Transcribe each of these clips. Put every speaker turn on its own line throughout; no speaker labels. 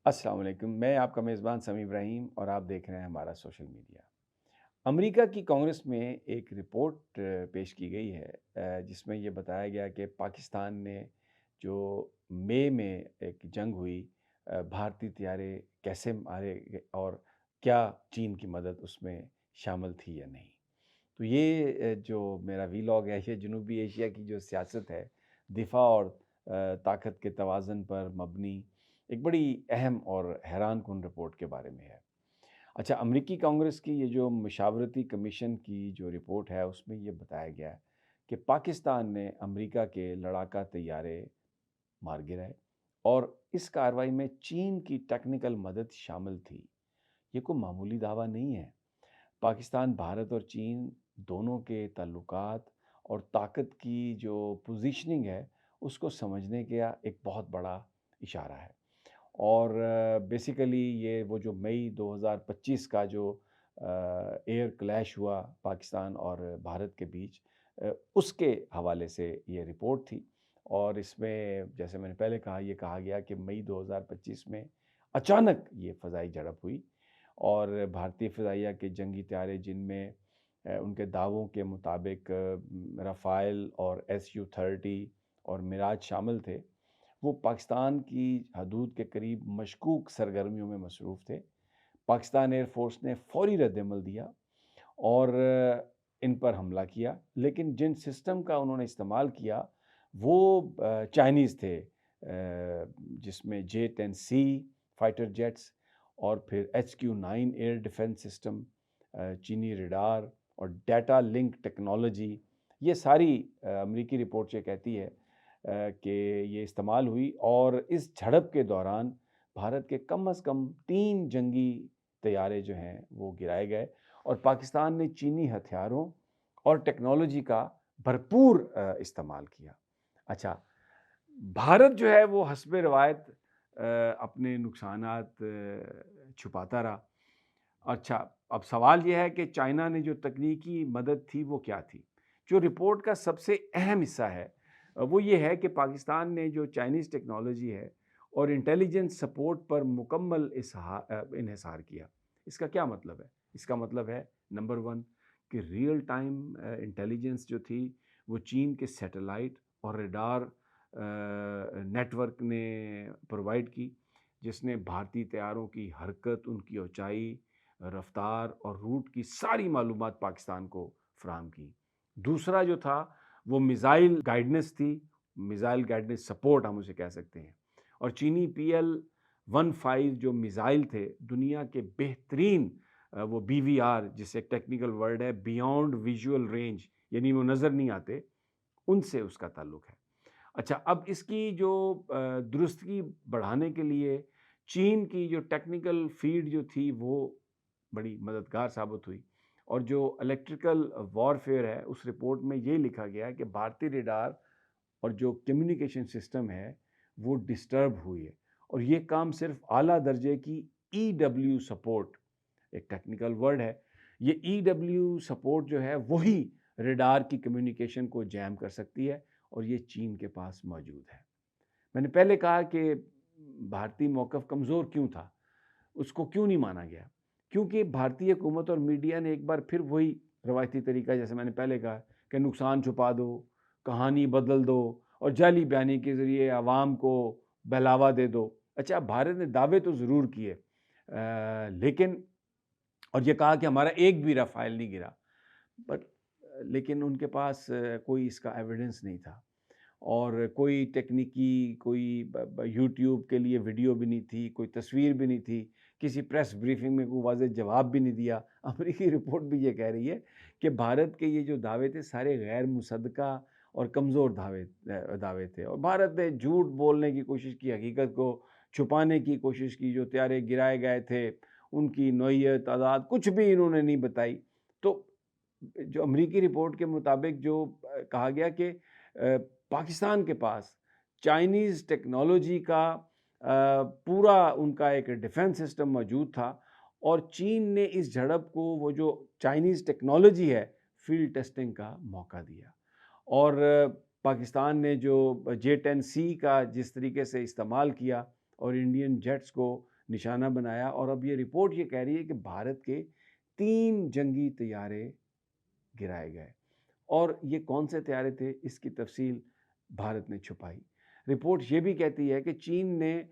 السلام علیکم، میں آپ کا میزبان سمیع ابراہیم اور آپ دیکھ رہے ہیں ہمارا سوشل میڈیا۔ امریکہ کی کانگریس میں ایک رپورٹ پیش کی گئی ہے جس میں یہ بتایا گیا کہ پاکستان نے جو مئی میں ایک جنگ ہوئی، بھارتی طیارے کیسے مارے گئے اور کیا چین کی مدد اس میں شامل تھی یا نہیں۔ تو یہ جو میرا ویلاگ ہے یہ جنوبی ایشیا کی جو سیاست ہے، دفاع اور طاقت کے توازن پر مبنی ایک بڑی اہم اور حیران کن رپورٹ کے بارے میں ہے۔ اچھا، امریکی کانگریس کی یہ جو مشاورتی کمیشن کی جو رپورٹ ہے اس میں یہ بتایا گیا ہے کہ پاکستان نے امریکہ کے لڑاکا طیارے مار گرائے اور اس کارروائی میں چین کی ٹیکنیکل مدد شامل تھی۔ یہ کوئی معمولی دعویٰ نہیں ہے۔ پاکستان، بھارت اور چین دونوں کے تعلقات اور طاقت کی جو پوزیشننگ ہے اس کو سمجھنے کا ایک بہت بڑا اشارہ ہے۔ اور بیسیکلی یہ وہ جو مئی 2025 کا جو ایئر کلیش ہوا پاکستان اور بھارت کے بیچ، اس کے حوالے سے یہ رپورٹ تھی۔ اور اس میں جیسے میں نے پہلے کہا، یہ کہا گیا کہ مئی 2025 میں اچانک یہ فضائی جھڑپ ہوئی اور بھارتی فضائیہ کے جنگی طیارے جن میں ان کے دعووں کے مطابق رافائل اور SU-30 اور میراج شامل تھے، وہ پاکستان کی حدود کے قریب مشکوک سرگرمیوں میں مصروف تھے۔ پاکستان ایئر فورس نے فوری رد عمل دیا اور ان پر حملہ کیا، لیکن جن سسٹم کا انہوں نے استعمال کیا وہ چائنیز تھے، جس میں J-10C فائٹر جیٹس اور پھر HQ-9 ایئر ڈیفنس سسٹم، چینی ریڈار اور ڈیٹا لنک ٹیکنالوجی، یہ ساری امریکی رپورٹ یہ کہتی ہے کہ یہ استعمال ہوئی۔ اور اس جھڑپ کے دوران بھارت کے کم از کم 3 جنگی طیارے جو ہیں وہ گرائے گئے اور پاکستان نے چینی ہتھیاروں اور ٹیکنالوجی کا بھرپور استعمال کیا۔ اچھا، بھارت جو ہے وہ حسب روایت اپنے نقصانات چھپاتا رہا۔ اچھا، اب سوال یہ ہے کہ چائنا نے جو تکنیکی مدد تھی وہ کیا تھی؟ جو رپورٹ کا سب سے اہم حصہ ہے وہ یہ ہے کہ پاکستان نے جو چائنیز ٹیکنالوجی ہے اور انٹیلیجنس سپورٹ پر مکمل انحصار کیا۔ اس کا کیا مطلب ہے؟ اس کا مطلب ہے نمبر 1 کہ ریئل ٹائم انٹیلیجنس جو تھی وہ چین کے سیٹلائٹ اور ریڈار نیٹ ورک نے پرووائڈ کی، جس نے بھارتی طیاروں کی حرکت، ان کی اونچائی، رفتار اور روٹ کی ساری معلومات پاکستان کو فراہم کی۔ دوسرا جو تھا وہ میزائل گائیڈنس تھی، میزائل گائیڈنس سپورٹ ہم اسے کہہ سکتے ہیں۔ اور چینی PL-15 جو میزائل تھے دنیا کے بہترین، وہ BVR جسے ایک ٹیکنیکل ورڈ ہے، بیونڈ ویژول رینج، یعنی وہ نظر نہیں آتے، ان سے اس کا تعلق ہے۔ اچھا، اب اس کی جو درستگی بڑھانے کے لیے چین کی جو ٹیکنیکل فیڈ جو تھی وہ بڑی مددگار ثابت ہوئی۔ اور جو الیکٹریکل وارفیئر ہے اس رپورٹ میں یہ لکھا گیا ہے کہ بھارتی ریڈار اور جو کمیونیکیشن سسٹم ہے وہ ڈسٹرب ہوئی ہے، اور یہ کام صرف اعلیٰ درجے کی EW سپورٹ، ایک ٹیکنیکل ورڈ ہے، یہ EW سپورٹ جو ہے وہی ریڈار کی کمیونیکیشن کو جیم کر سکتی ہے، اور یہ چین کے پاس موجود ہے۔ میں نے پہلے کہا کہ بھارتی موقف کمزور کیوں تھا، اس کو کیوں نہیں مانا گیا؟ کیونکہ بھارتی حکومت اور میڈیا نے ایک بار پھر وہی روایتی طریقہ، جیسے میں نے پہلے کہا کہ نقصان چھپا دو، کہانی بدل دو اور جعلی بیانی کے ذریعے عوام کو بہلاوا دے دو۔ اچھا، بھارت نے دعوے تو ضرور کیے، لیکن اور یہ کہا کہ ہمارا ایک بھی رافائل نہیں گرا، بٹ لیکن ان کے پاس کوئی اس کا ایویڈنس نہیں تھا، اور کوئی ٹیکنیکی، کوئی یوٹیوب کے لیے ویڈیو بھی نہیں تھی، کوئی تصویر بھی نہیں تھی، کسی پریس بریفنگ میں کوئی واضح جواب بھی نہیں دیا۔ امریکی رپورٹ بھی یہ کہہ رہی ہے کہ بھارت کے یہ جو دعوے تھے سارے غیر مصدقہ اور کمزور دعوے تھے، اور بھارت نے جھوٹ بولنے کی کوشش کی، حقیقت کو چھپانے کی کوشش کی۔ جو طیارے گرائے گئے تھے ان کی نوعیت، تعداد، کچھ بھی انہوں نے نہیں بتائی۔ تو جو امریکی رپورٹ کے مطابق جو کہا گیا کہ پاکستان کے پاس چائنیز ٹیکنالوجی کا پورا ان کا ایک ڈیفنس سسٹم موجود تھا، اور چین نے اس جھڑپ کو وہ جو چائنیز ٹیکنالوجی ہے فیلڈ ٹیسٹنگ کا موقع دیا، اور پاکستان نے جو J-10C کا جس طریقے سے استعمال کیا اور انڈین جیٹس کو نشانہ بنایا، اور اب یہ رپورٹ یہ کہہ رہی ہے کہ بھارت کے 3 جنگی طیارے گرائے گئے، اور یہ کون سے طیارے تھے اس کی تفصیل بھارت نے چھپائی۔ رپورٹ یہ بھی کہتی ہے کہ چین نے،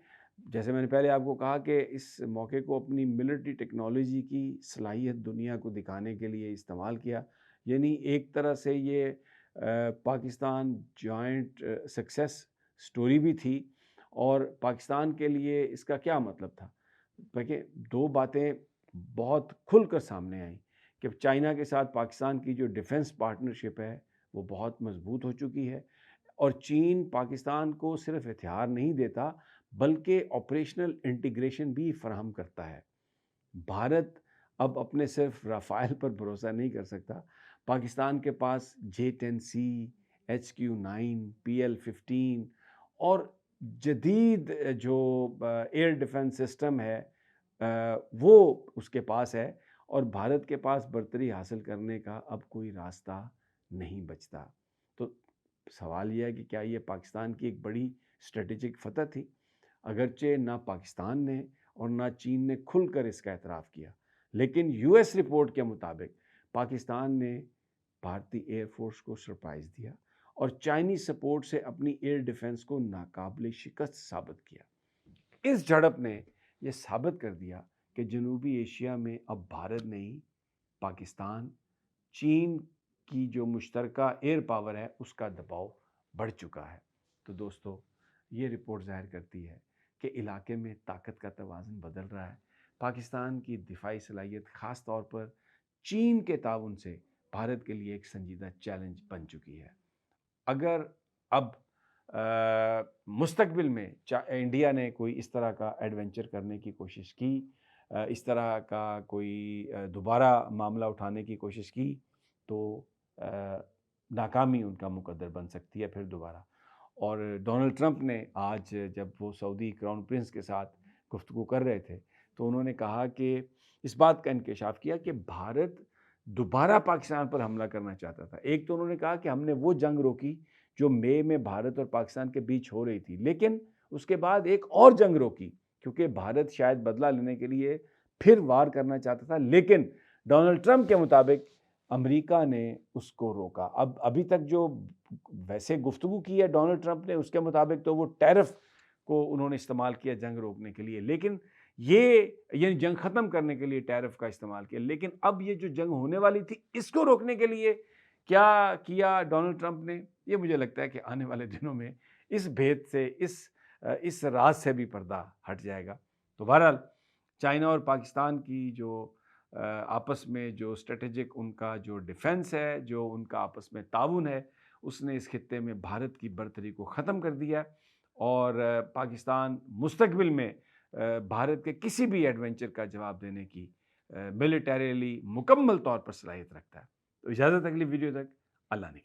جیسے میں نے پہلے آپ کو کہا کہ اس موقع کو اپنی ملٹری ٹیکنالوجی کی صلاحیت دنیا کو دکھانے کے لیے استعمال کیا، یعنی ایک طرح سے یہ پاکستان جوائنٹ سکسیس سٹوری بھی تھی، اور پاکستان کے لیے اس کا کیا مطلب تھا؟ دیکھیں، 2 باتیں بہت کھل کر سامنے آئیں کہ چائنا کے ساتھ پاکستان کی جو ڈیفنس پارٹنرشپ ہے وہ بہت مضبوط ہو چکی ہے، اور چین پاکستان کو صرف ہتھیار نہیں دیتا بلکہ آپریشنل انٹیگریشن بھی فراہم کرتا ہے۔ بھارت اب اپنے صرف رافائل پر بھروسہ نہیں کر سکتا، پاکستان کے پاس J-10C، HQ-9، PL-15 اور جدید جو ایئر ڈیفنس سسٹم ہے وہ اس کے پاس ہے، اور بھارت کے پاس برتری حاصل کرنے کا اب کوئی راستہ نہیں بچتا۔ تو سوال یہ ہے کہ کیا یہ پاکستان کی ایک بڑی اسٹریٹجک فتح تھی؟ اگرچہ نہ پاکستان نے اور نہ چین نے کھل کر اس کا اعتراف کیا، لیکن US رپورٹ کے مطابق پاکستان نے بھارتی ایئر فورس کو سرپرائز دیا اور چائنی سپورٹ سے اپنی ایئر ڈیفنس کو ناقابل شکست ثابت کیا۔ اس جھڑپ نے یہ ثابت کر دیا کہ جنوبی ایشیا میں اب بھارت نہیں، پاکستان، چین کی جو مشترکہ ایئر پاور ہے اس کا دباؤ بڑھ چکا ہے۔ تو دوستو، یہ رپورٹ ظاہر کرتی ہے کہ علاقے میں طاقت کا توازن بدل رہا ہے۔ پاکستان کی دفاعی صلاحیت خاص طور پر چین کے تعاون سے بھارت کے لیے ایک سنجیدہ چیلنج بن چکی ہے۔ اگر اب مستقبل میں انڈیا نے کوئی اس طرح کا ایڈونچر کرنے کی کوشش کی، اس طرح کا کوئی دوبارہ معاملہ اٹھانے کی کوشش کی، تو ناکامی ان کا مقدر بن سکتی ہے پھر دوبارہ۔ اور ڈونلڈ ٹرمپ نے آج جب وہ سعودی کراؤن پرنس کے ساتھ گفتگو کر رہے تھے تو انہوں نے کہا کہ اس بات کا انکشاف کیا کہ بھارت دوبارہ پاکستان پر حملہ کرنا چاہتا تھا۔ ایک تو انہوں نے کہا کہ ہم نے وہ جنگ روکی جو مئی میں بھارت اور پاکستان کے بیچ ہو رہی تھی، لیکن اس کے بعد ایک اور جنگ روکی کیونکہ بھارت شاید بدلہ لینے کے لیے پھر وار کرنا چاہتا تھا، لیکن ڈونلڈ ٹرمپ کے مطابق امریکہ نے اس کو روکا۔ ابھی تک جو ویسے گفتگو کی ہے ڈونلڈ ٹرمپ نے، اس کے مطابق تو وہ ٹیرف کو انہوں نے استعمال کیا جنگ روکنے کے لیے، لیکن یہ یعنی جنگ ختم کرنے کے لیے ٹیرف کا استعمال کیا، لیکن اب یہ جو جنگ ہونے والی تھی اس کو روکنے کے لیے کیا کیا ڈونلڈ ٹرمپ نے، یہ مجھے لگتا ہے کہ آنے والے دنوں میں اس بھید سے، اس راز سے بھی پردہ ہٹ جائے گا۔ تو بہرحال چائنا اور پاکستان کی جو آپس میں جو اسٹریٹجک ان کا جو ڈیفنس ہے، جو ان کا آپس میں تعاون ہے، اس نے اس خطے میں بھارت کی برتری کو ختم کر دیا، اور پاکستان مستقبل میں بھارت کے کسی بھی ایڈونچر کا جواب دینے کی ملیٹریلی مکمل طور پر صلاحیت رکھتا ہے۔ تو اجازت اگلی ویڈیو تک، اللہ نے